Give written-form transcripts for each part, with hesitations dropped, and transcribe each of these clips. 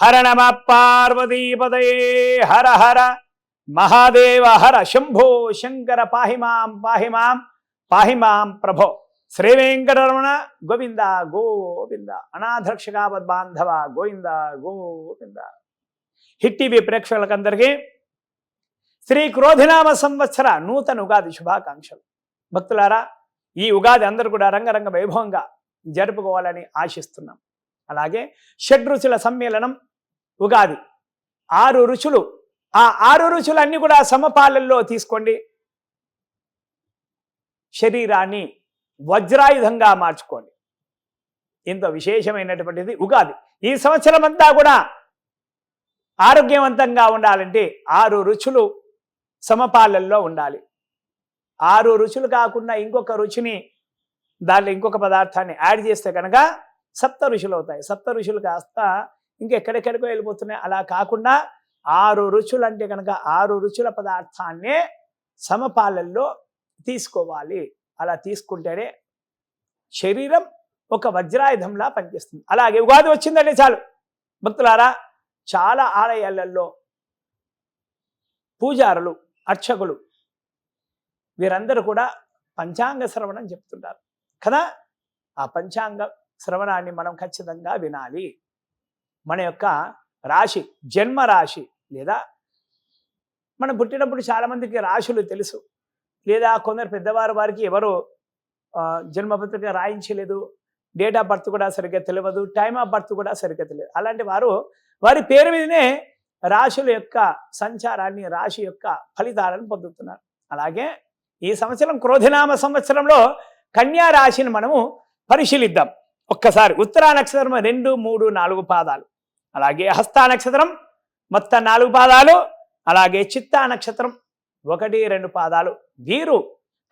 హర నమ పార్వతీపదయే హర హర మహాదేవ హర శంభో శంకర పాహి మాం ప్రభో. శ్రీ వెంకటరమణ గోవింద గోవింద. అనాథరక్షకావద్ బాంధవ గోవింద గోవింద. హిట్ టీవీ ప్రేక్షకులకందరికీ శ్రీ క్రోధినామ సంవత్సర నూతన ఉగాది శుభాకాంక్షలు. భక్తులారా, ఈ ఉగాది అందరూ కూడా రంగరంగ వైభవంగా జరుపుకోవాలని ఆశిస్తున్నాం. అలాగే షడ్రుచుల సమ్మేళనం ఉగాది, 6 రుచులు. ఆ 6 రుచులన్నీ కూడా సమపాలల్లో తీసుకోండి. శరీరాన్ని వజ్రాయుధంగా మార్చుకోండి. ఎంతో విశేషమైనటువంటిది ఉగాది. ఈ సంవత్సరం అంతా కూడా ఆరోగ్యవంతంగా ఉండాలంటే 6 రుచులు సమపాలల్లో ఉండాలి. 6 రుచులు కాకుండా ఇంకొక రుచిని, దాంట్లో ఇంకొక పదార్థాన్ని యాడ్ చేస్తే కనుక 7 రుచులు అవుతాయి. 7 రుచులు కాస్త ఇంకెక్కడెక్కడికో వెళ్ళిపోతున్నాయి. అలా కాకుండా 6 రుచులు అంటే కనుక 6 రుచుల పదార్థాన్నే సమపాలల్లో తీసుకోవాలి. అలా తీసుకుంటేనే శరీరం ఒక వజ్రాయుధంలా పనిచేస్తుంది. అలాగే ఉగాది వచ్చిందంటే చాలు భక్తులారా, చాలా ఆలయాలలో పూజారులు, అర్చకులు వీరందరూ కూడా పంచాంగ శ్రవణం చెప్తుంటారు కదా. ఆ పంచాంగ శ్రవణాన్ని మనం ఖచ్చితంగా వినాలి. మన యొక్క రాశి, జన్మ రాశి, లేదా మనం పుట్టినప్పుడు చాలామందికి రాశులు తెలుసు, లేదా కొందరు పెద్దవారు వారికి ఎవరు జన్మపత్రిక రాయించలేదు, డేట్ ఆఫ్ బర్త్ కూడా సరిగ్గా తెలియదు, టైమ్ ఆఫ్ బర్త్ కూడా సరిగ్గా తెలియదు. అలాంటి వారు వారి పేరు మీదనే రాశుల యొక్క సంచారాన్ని, రాశి యొక్క ఫలితాలను పొందుతున్నారు. అలాగే ఈ సంవత్సరం క్రోధినామ సంవత్సరంలో కన్యా రాశిని మనము పరిశీలిద్దాం ఒక్కసారి. ఉత్తరా నక్షత్రం 2, 3, 4 పాదాలు, అలాగే హస్తా నక్షత్రం మొత్తం 4 పాదాలు, అలాగే చిత్తా నక్షత్రం 1, 2 పాదాలు. వీరు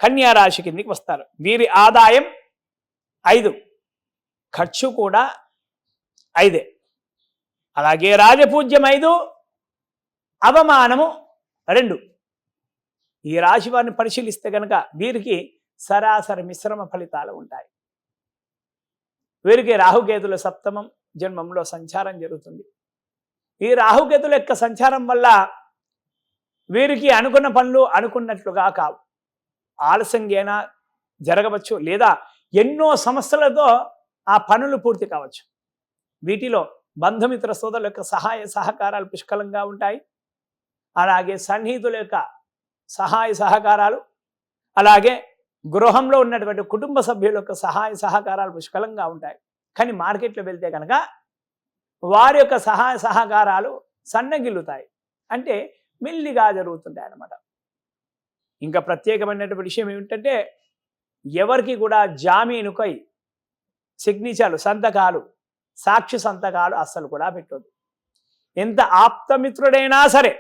కన్యా రాశి కిందికి వస్తారు. వీరి ఆదాయం 5, ఖర్చు కూడా 5, అలాగే రాజపూజ్యం 5, అవమానము 2. ఈ రాశి వారిని పరిశీలిస్తే కనుక వీరికి సరాసరి మిశ్రమ ఫలితాలు ఉంటాయి. వీరికి రాహుకేతుల సప్తమం జన్మంలో సంచారం జరుగుతుంది. ఈ రాహుకేతుల యొక్క సంచారం వల్ల వీరికి అనుకున్న పనులు అనుకున్నట్లుగా కావు, ఆలస్యంగా జరగవచ్చు, లేదా ఎన్నో సమస్యలతో ఆ పనులు పూర్తి కావచ్చు. వీటిలో బంధుమిత్ర సోదరుల యొక్క సహాయ సహకారాలు పుష్కలంగా ఉంటాయి. అలాగే సన్నిహితుల యొక్క సహాయ సహకారాలు, అలాగే గృహంలో ఉన్నటువంటి కుటుంబ సభ్యుల యొక్క సహాయ సహకారాలు పుష్కలంగా ఉంటాయి. కానీ మార్కెట్లో వెళ్తే కనుక వారి యొక్క సహాయ సహకారాలు సన్నగిల్లుతాయి, అంటే మెల్లిగా జరుగుతుంటాయి అన్నమాట. ఇంకా ప్రత్యేకమైనటువంటి విషయం ఏమిటంటే, ఎవరికి కూడా జామీనుకై సిగ్నేచర్లు, సంతకాలు, సాక్షి సంతకాలు అస్సలు కూడా పెట్టొద్దు. ఎంత ఆప్తమిత్రుడైనా సరే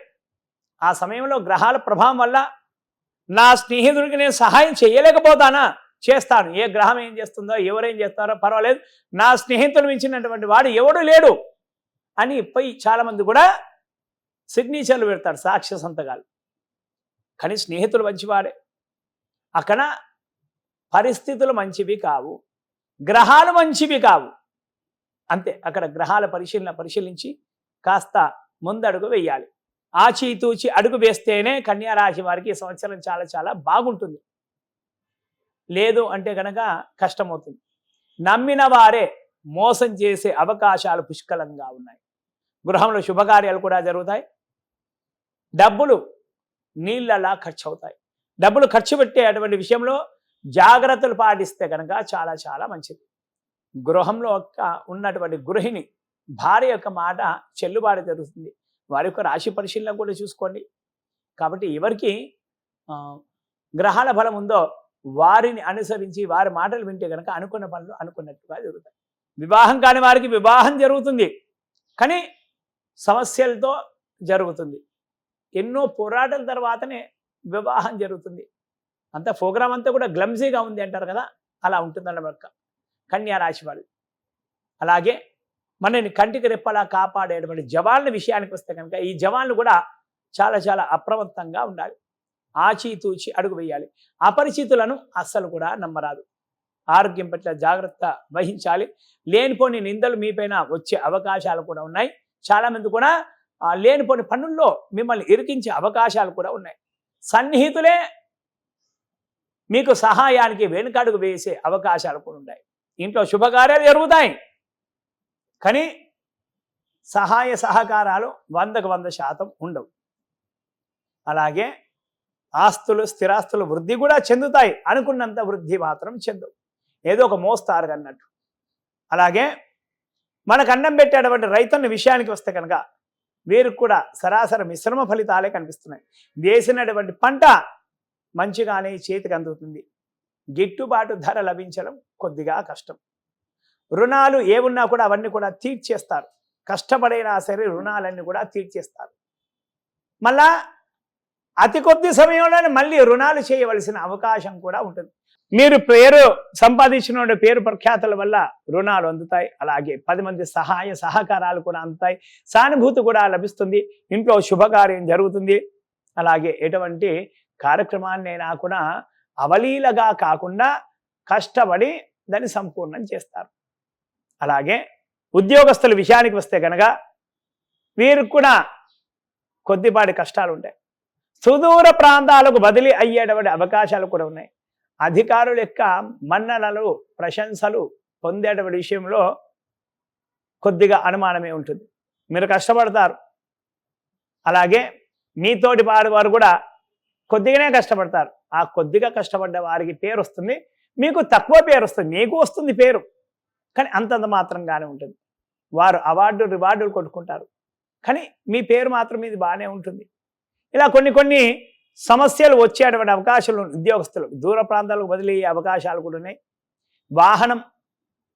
ఆ సమయంలో గ్రహాల ప్రభావం వల్ల నా స్నేహితుడికి నేను సహాయం చేయలేకపోతానా, చేస్తాను. ఏ గ్రహం ఏం చేస్తుందో, ఎవరేం చేస్తారో పర్వాలేదు, నా స్నేహితులు మించినటువంటి వాడు ఎవడు లేడు అని పోయి చాలామంది కూడా సిగ్నేచర్లు పెడతారు, సాక్ష్య సంతకాలు. కానీ స్నేహితులు మంచివాడే. అక్కడ పరిస్థితులు మంచివి కావు, గ్రహాలు మంచివి కావు, అంతే. అక్కడ గ్రహాల పరిశీలించి కాస్త ముందడుగు వేయాలి. ఆచితూచి అడుగు వేస్తేనే కన్యా రాశి వారికి ఈ సంవత్సరం చాలా చాలా బాగుంటుంది. లేదు అంటే కనుక కష్టమవుతుంది. నమ్మిన వారే మోసం చేసే అవకాశాలు పుష్కలంగా ఉన్నాయి. గృహంలో శుభకార్యాలు కూడా జరుగుతాయి. డబ్బులు నీళ్ళలా ఖర్చు అవుతాయి. డబ్బులు ఖర్చు పెట్టే అటువంటి విషయంలో జాగ్రత్తలు పాటిస్తే కనుక చాలా చాలా మంచిది. గృహంలో ఉన్నటువంటి గృహిణి భార్య యొక్క మాట చెల్లుబాటు జరుగుతుంది. వారి యొక్క రాశి పరిశీలన కూడా చూసుకోండి. కాబట్టి ఎవరికి గ్రహాల బలం ఉందో వారిని అనుసరించి వారి మాటలు వింటే కనుక అనుకున్న పనులు అనుకున్నట్టుగా జరుగుతాయి. వివాహం కాని వారికి వివాహం జరుగుతుంది, కానీ సమస్యలతో జరుగుతుంది. ఎన్నో పోరాటాల తర్వాతనే వివాహం జరుగుతుంది. అంత ప్రోగ్రామ్ అంతా కూడా గ్లమ్జీగా ఉంది అంటారు కదా, అలా ఉంటుందన్నమాట కన్యా రాశి వాళ్ళు. అలాగే మనని కంటికి రెప్పలా కాపాడేటువంటి జవాన్ల విషయానికి వస్తే కనుక ఈ జవాన్లు కూడా చాలా చాలా అప్రమత్తంగా ఉండాలి. ఆచితూచి అడుగు వేయాలి. అపరిచితులను అస్సలు కూడా నమ్మరాదు. ఆరోగ్యం పట్ల జాగ్రత్త వహించాలి. లేనిపోని నిందలు మీపైన వచ్చే అవకాశాలు కూడా ఉన్నాయి. చాలామంది కూడా లేనిపోని పనుల్లో మిమ్మల్ని ఇరికించే అవకాశాలు కూడా ఉన్నాయి. సన్నిహితులే మీకు సహాయానికి వెనుకడుగు వేసే అవకాశాలు కూడా ఉన్నాయి. ఇంట్లో శుభకార్యాలు జరుగుతాయి, కానీ సహాయ సహకారాలు 100కు 100% ఉండవు. అలాగే ఆస్తులు స్థిరాస్తులు వృద్ధి కూడా చెందుతాయి, అనుకున్నంత వృద్ధి మాత్రం చెందవు, ఏదో ఒక మోస్తారు అన్నట్టు. అలాగే మనకు అన్నం పెట్టేటువంటి రైతున్న విషయానికి వస్తే కనుక వీరికి కూడా సరాసరి మిశ్రమ ఫలితాలే కనిపిస్తున్నాయి. వేసినటువంటి పంట మంచిగానే చేతికి అందుతుంది, గిట్టుబాటు ధర లభించడం కొద్దిగా కష్టం. రుణాలు ఏమున్నా కూడా అవన్నీ కూడా తీర్చేస్తారు, కష్టపడైనా సరే రుణాలన్నీ కూడా తీర్చేస్తారు. మళ్ళా అతి కొద్ది సమయంలోనే మళ్ళీ రుణాలు చేయవలసిన అవకాశం కూడా ఉంటుంది. మీరు పేరు సంపాదించిన పేరు ప్రఖ్యాతుల వల్ల రుణాలు అందుతాయి. అలాగే 10 మంది సహాయ సహకారాలు కూడా అందుతాయి, సానుభూతి కూడా లభిస్తుంది, ఇంట్లో శుభకార్యం జరుగుతుంది. అలాగే ఎటువంటి కార్యక్రమాన్నైనా కూడా అవలీలగా కాకుండా కష్టపడి దాన్ని సంపూర్ణం చేస్తారు. అలాగే ఉద్యోగస్తుల విషయానికి వస్తే కనుక వీరికి కూడా కొద్దిపాటి కష్టాలు ఉంటాయి. సుదూర ప్రాంతాలకు బదిలీ అయ్యేటువంటి అవకాశాలు కూడా ఉన్నాయి. అధికారుల యొక్క మన్ననలు ప్రశంసలు పొందేటువంటి విషయంలో కొద్దిగా అనుమానమే ఉంటుంది. మీరు కష్టపడతారు, అలాగే మీతోటి వారు కూడా కొద్దిగానే కష్టపడతారు. ఆ కొద్దిగా కష్టపడ్డ వారికి పేరు వస్తుంది, మీకు తక్కువ పేరు వస్తుంది. మీకు వస్తుంది పేరు, కానీ అంతంత మాత్రంగానే ఉంటుంది. వారు అవార్డు రివార్డులు కొట్టుకుంటారు, కానీ మీ పేరు మాత్రం ఇది బాగానే ఉంటుంది. ఇలా కొన్ని సమస్యలు వచ్చేటువంటి అవకాశాలు ఉద్యోగస్తులు దూర ప్రాంతాలకు బదిలీ అయ్యే అవకాశాలు కూడా ఉన్నాయి. వాహనం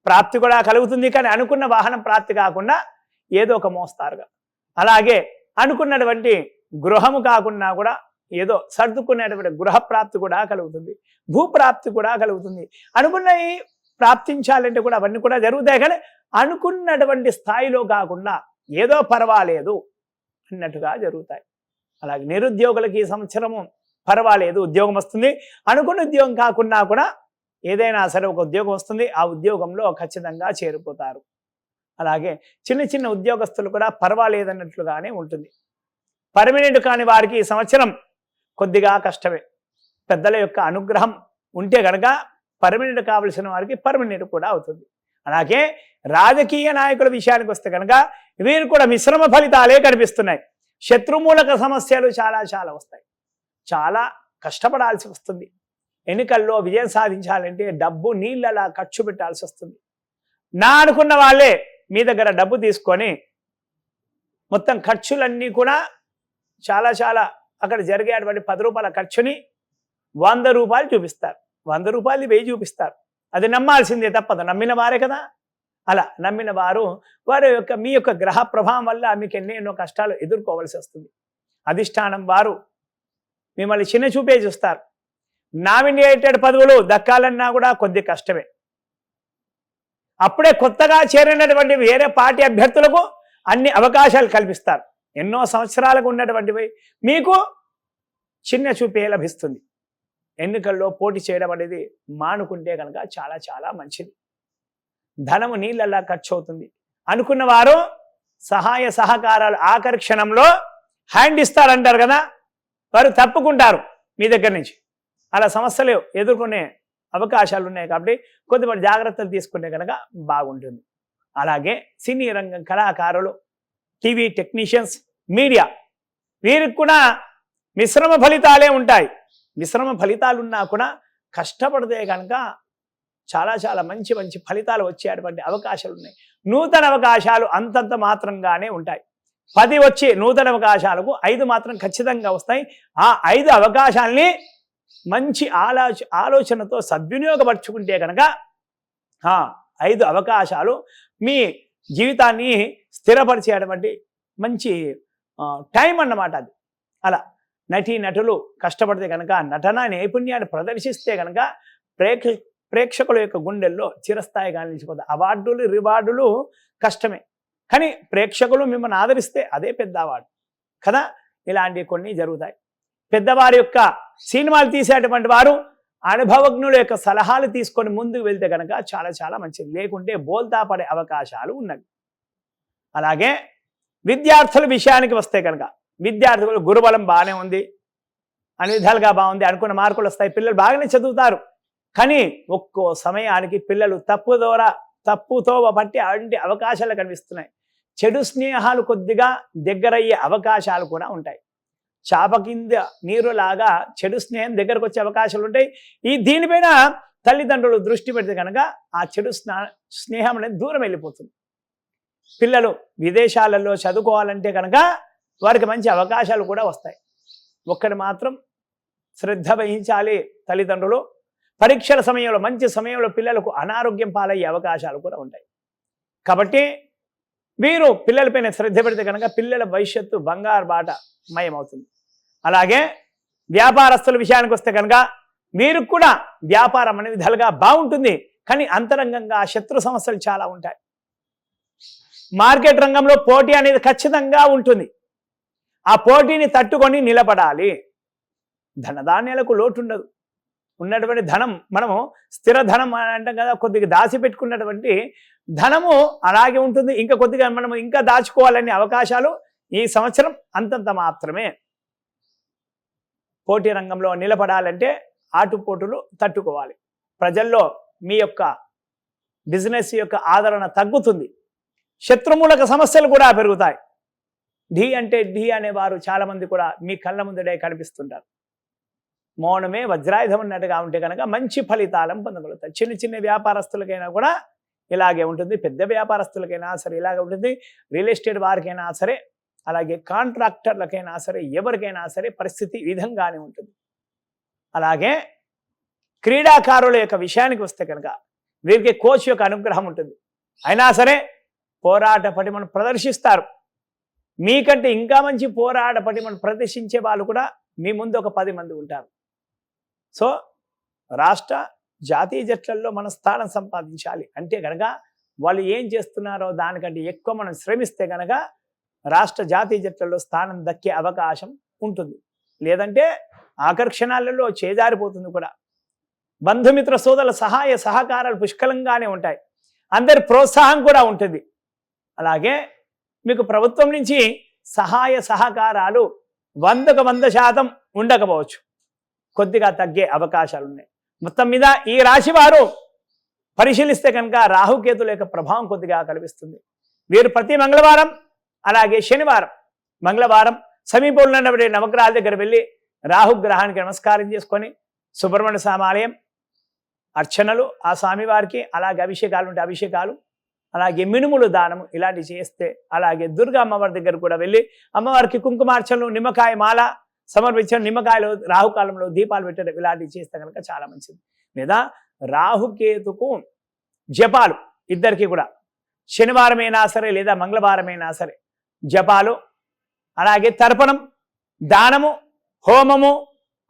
ప్రాప్తి కూడా కలుగుతుంది, కానీ అనుకున్న వాహనం ప్రాప్తి కాకుండా ఏదో ఒక మోస్తారుగా. అలాగే అనుకున్నటువంటి గృహము కాకుండా కూడా ఏదో సర్దుకునేటువంటి గృహప్రాప్తి కూడా కలుగుతుంది, భూప్రాప్తి కూడా కలుగుతుంది. అనుకున్నవి ప్రాప్తించాలంటే కూడా అవన్నీ కూడా జరుగుతాయి, కానీ అనుకున్నటువంటి స్థాయిలో కాకుండా ఏదో పర్వాలేదు అన్నట్టుగా జరుగుతాయి. అలాగే నిరుద్యోగులకి ఈ సంవత్సరము పర్వాలేదు, ఉద్యోగం వస్తుంది. అనుకున్న ఉద్యోగం కాకుండా కూడా ఏదైనా సరే ఒక ఉద్యోగం వస్తుంది, ఆ ఉద్యోగంలో ఖచ్చితంగా చేరిపోతారు. అలాగే చిన్న ఉద్యోగస్తులు కూడా పర్వాలేదన్నట్లుగానే ఉంటుంది. పర్మనెంట్ కాని వారికి ఈ సంవత్సరం కొద్దిగా కష్టమే. పెద్దల యొక్క అనుగ్రహం ఉంటే కనుక పర్మనెంట్ కావలసిన వారికి పర్మనెంట్ కూడా అవుతుంది. అలాగే రాజకీయ నాయకుల విషయానికి వస్తే కనుక వీరు కూడా మిశ్రమ ఫలితాలే కనిపిస్తున్నాయి. శత్రుమూలక సమస్యలు చాలా వస్తాయి, చాలా కష్టపడాల్సి వస్తుంది. ఎన్నికల్లో విజయం సాధించాలంటే డబ్బు నీళ్ళలా ఖర్చు పెట్టాల్సి వస్తుంది. నా అనుకున్న వాళ్ళే మీ దగ్గర డబ్బు తీసుకొని మొత్తం ఖర్చులన్నీ కూడా చాలా అక్కడ జరిగేటువంటి 10 రూపాయల ఖర్చుని 100 రూపాయలు చూపిస్తారు, 100 రూపాయలు 1000 చూపిస్తారు. అది నమ్మాల్సిందే తప్పదు, నమ్మిన వారే కదా. అలా నమ్మిన వారు మీ యొక్క గ్రహ ప్రభావం వల్ల మీకు ఎన్నో కష్టాలు ఎదుర్కోవాల్సి వస్తుంది. అధిష్టానం వారు మిమ్మల్ని చిన్న చూపే చూస్తారు. నామినేటెడ్ పదవులు దక్కాలన్నా కూడా కొద్ది కష్టమే. అప్పుడే కొత్తగా చేరినటువంటి వేరే పార్టీ అభ్యర్థులకు అన్ని అవకాశాలు కల్పిస్తారు. ఎన్నో సంవత్సరాలకు ఉన్నటువంటివి మీకు చిన్న చూపే లభిస్తుంది. ఎన్నికల్లో పోటీ చేయడం అనేది మానుకుంటే కనుక చాలా మంచిది. ధనము నీళ్ళలా ఖర్చు అవుతుంది. అనుకున్న వారు సహాయ సహకారాలు ఆఖరి క్షణంలో హ్యాండ్ ఇస్తారంటారు కదా, వారు తప్పుకుంటారు మీ దగ్గర నుంచి. అలా సమస్యలు ఎదుర్కొనే అవకాశాలు ఉన్నాయి కాబట్టి కొద్దిపాటి జాగ్రత్తలు తీసుకుంటే కనుక బాగుంటుంది. అలాగే సినీ రంగం కళాకారులు, టీవీ టెక్నీషియన్స్, మీడియా వీరికి కూడా మిశ్రమ ఫలితాలే ఉంటాయి. మిశ్రమ ఫలితాలు ఉన్నా కూడా కష్టపడితే కనుక చాలా మంచి ఫలితాలు వచ్చేటువంటి అవకాశాలు ఉన్నాయి. నూతన అవకాశాలు అంతంత మాత్రంగానే ఉంటాయి. 10 వచ్చి నూతన అవకాశాలకు 5 మాత్రం ఖచ్చితంగా వస్తాయి. ఆ 5 అవకాశాలని మంచి ఆలోచనతో సద్వినియోగపరుచుకుంటే కనుక 5 అవకాశాలు మీ జీవితాన్ని స్థిరపరిచేటువంటి మంచి టైం అన్నమాట అది. అలా నటులు కష్టపడితే కనుక నటన నైపుణ్యాన్ని ప్రదర్శిస్తే కనుక ప్రేక్షకుల యొక్క గుండెల్లో చిరస్థాయిగా నిలిచిపోతాయి. అవార్డులు రివార్డులు కష్టమే, కానీ ప్రేక్షకులు మిమ్మల్ని ఆదరిస్తే అదే పెద్ద అవార్డు కదా. ఇలాంటివి కొన్ని జరుగుతాయి. పెద్దవారి యొక్క సినిమాలు తీసేటువంటి వారు అనుభవజ్ఞుల యొక్క సలహాలు తీసుకొని ముందుకు వెళ్తే కనుక చాలా మంచిది. లేకుంటే బోల్తా పడే అవకాశాలు ఉన్నవి. అలాగే విద్యార్థుల విషయానికి వస్తే కనుక విద్యార్థులు గురుబలం బాగానే ఉంది, అన్ని విధాలుగా బాగుంది, అనుకున్న మార్కులు వస్తాయి, పిల్లలు బాగానే చదువుతారు. కానీ ఒక్కో సమయానికి పిల్లలు తప్పుతో పట్టి అలాంటి అవకాశాలు కనిపిస్తున్నాయి. చెడు స్నేహాలు కొద్దిగా దగ్గరయ్యే అవకాశాలు కూడా ఉంటాయి. చాప కింద నీరులాగా చెడు స్నేహం దగ్గరకు వచ్చే అవకాశాలు ఉంటాయి. దీనిపైన తల్లిదండ్రులు దృష్టి పెడితే కనుక ఆ చెడు స్నేహం అనేది దూరం వెళ్ళిపోతుంది. పిల్లలు విదేశాలలో చదువుకోవాలంటే కనుక వారికి మంచి అవకాశాలు కూడా వస్తాయి. ఒక్కటి మాత్రం శ్రద్ధ వహించాలి తల్లిదండ్రులు. పరీక్షల సమయంలో మంచి సమయంలో పిల్లలకు అనారోగ్యం పాలయ్యే అవకాశాలు కూడా ఉంటాయి. కాబట్టి వీరు పిల్లలపైన శ్రద్ధ పెడితే కనుక పిల్లల భవిష్యత్తు బంగారు బాట మయమవుతుంది. అలాగే వ్యాపారస్తుల విషయానికి వస్తే కనుక వీరు కూడా వ్యాపారం అనే విధాలుగా బాగుంటుంది. కానీ అంతరంగంగా శత్రు సమస్యలు చాలా ఉంటాయి. మార్కెట్ రంగంలో పోటీ అనేది ఖచ్చితంగా ఉంటుంది. ఆ పోటీని తట్టుకొని నిలబడాలి. ధనధాన్యాలకు లోటు ఉండదు. ఉన్నటువంటి ధనం మనము స్థిర ధనం అంటాం కదా, కొద్దిగా దాచిపెట్టుకున్నటువంటి ధనము అలాగే ఉంటుంది. ఇంకా కొద్దిగా మనము ఇంకా దాచుకోవాలనే అవకాశాలు ఈ సంవత్సరం అంతంత మాత్రమే. పోటీ రంగంలో నిలబడాలంటే ఆటుపోటులు తట్టుకోవాలి. ప్రజల్లో మీ యొక్క బిజినెస్ యొక్క ఆదరణ తగ్గుతుంది. శత్రుమూలక సమస్యలు కూడా పెరుగుతాయి. ఢీ అంటే ఢీ అనేవారు చాలామంది కూడా మీ కళ్ళ ముందడే కనిపిస్తుంటారు. మౌనమే వజ్రాయుధం అన్నట్టుగా ఉంటే కనుక మంచి ఫలితాలను పొందగలుగుతారు. చిన్న చిన్న వ్యాపారస్తులకైనా కూడా ఇలాగే ఉంటుంది. పెద్ద వ్యాపారస్తులకైనా సరే ఇలాగే ఉంటుంది. రియల్ ఎస్టేట్ వారికైనా సరే, అలాగే కాంట్రాక్టర్లకైనా సరే, ఎవరికైనా సరే పరిస్థితి ఈ విధంగానే ఉంటుంది. అలాగే క్రీడాకారుల యొక్క విషయానికి వస్తే కనుక వీరికి కోచ్ యొక్క అనుగ్రహం ఉంటుంది. అయినా సరే పోరాట పటిమను ప్రదర్శిస్తారు. మీకంటే ఇంకా మంచి పోరాట పటిమను ప్రదర్శించే వాళ్ళు కూడా మీ ముందు ఒక 10 మంది ఉంటారు. సో రాష్ట్ర జాతీయ జట్లలో మన స్థానం సంపాదించాలి అంటే కనుక వాళ్ళు ఏం చేస్తున్నారో దానికంటే ఎక్కువ మనం శ్రమిస్తే కనుక రాష్ట్ర జాతీయ జట్లలో స్థానం దక్కే అవకాశం ఉంటుంది. లేదంటే ఆకర్షణాలలో చేజారిపోతుంది కూడా. బంధుమిత్ర సోదరుల సహాయ సహకారాలు పుష్కలంగానే ఉంటాయి. అందరి ప్రోత్సాహం కూడా ఉంటుంది. అలాగే మీకు ప్రభుత్వం నుంచి సహాయ సహకారాలు 100% ఉండకపోవచ్చు, కొద్దిగా తగ్గే అవకాశాలు ఉన్నాయి. మొత్తం మీద ఈ రాశి వారు పరిశీలిస్తే కనుక రాహుకేతుల యొక్క ప్రభావం కొద్దిగా కనిపిస్తుంది. వీరు ప్రతి మంగళవారం అలాగే శనివారం, మంగళవారం సమీపంలో ఉన్నటువంటి నవగ్రహాల దగ్గర వెళ్ళి రాహుగ్రహానికి నమస్కారం చేసుకొని సుబ్రహ్మణ్య స్వామి అర్చనలు ఆ స్వామివారికి, అలాగే అభిషేకాలు ఉంటే అభిషేకాలు, అలాగే మినుములు దానము ఇలాంటివి చేస్తే, అలాగే దుర్గా అమ్మవారి దగ్గర కూడా వెళ్ళి అమ్మవారికి కుంకుమార్చనలు, నిమ్మకాయ మాల సమర్పించడం, నిమ్మకాయలు రాహుకాలంలో దీపాలు పెట్టడం ఇలాంటివి చేస్తే కనుక చాలా మంచిది. లేదా రాహుకేతుకు జపాలు ఇద్దరికి కూడా శనివారమైనా సరే లేదా మంగళవారమైనా సరే జపాలు, అలాగే తర్పణం, దానము, హోమము,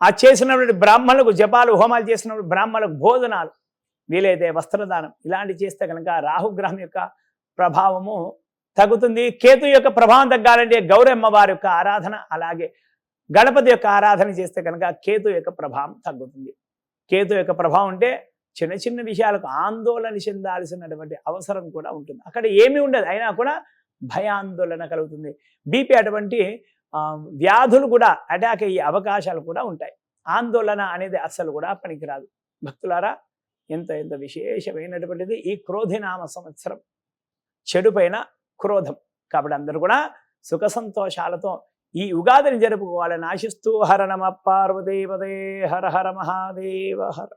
ఆ చేసినటువంటి బ్రాహ్మణులకు జపాలు హోమాలు చేసినటువంటి బ్రాహ్మణులకు భోజనాలు, వీలైతే వస్త్రదానం ఇలాంటివి చేస్తే కనుక రాహుగ్రహం యొక్క ప్రభావము తగ్గుతుంది. కేతు యొక్క ప్రభావం తగ్గాలంటే గౌరమ్మ వారి యొక్క ఆరాధన, అలాగే గణపతి యొక్క ఆరాధన చేస్తే కనుక కేతు యొక్క ప్రభావం తగ్గుతుంది. కేతు యొక్క ప్రభావం అంటే చిన్న చిన్న విషయాలకు ఆందోళన చెందాల్సినటువంటి అవసరం కూడా ఉంటుంది. అక్కడ ఏమీ ఉండదు, అయినా కూడా భయాందోళన కలుగుతుంది. బీపీ అటువంటి వ్యాధులు కూడా అటాక్ అయ్యే అవకాశాలు కూడా ఉంటాయి. ఆందోళన అనేది అస్సలు కూడా పనికిరాదు. భక్తులారా, ఎంత విశేషమైనటువంటిది ఈ క్రోధినామ సంవత్సరం. చెడు పైన క్రోధం. కాబట్టి అందరూ కూడా సుఖ సంతోషాలతో ఈ ఉగాదిని జరుపుకోవాలని ఆశిస్తూ హర నమ పార్వతీపదే హర హర మహాదేవ హర.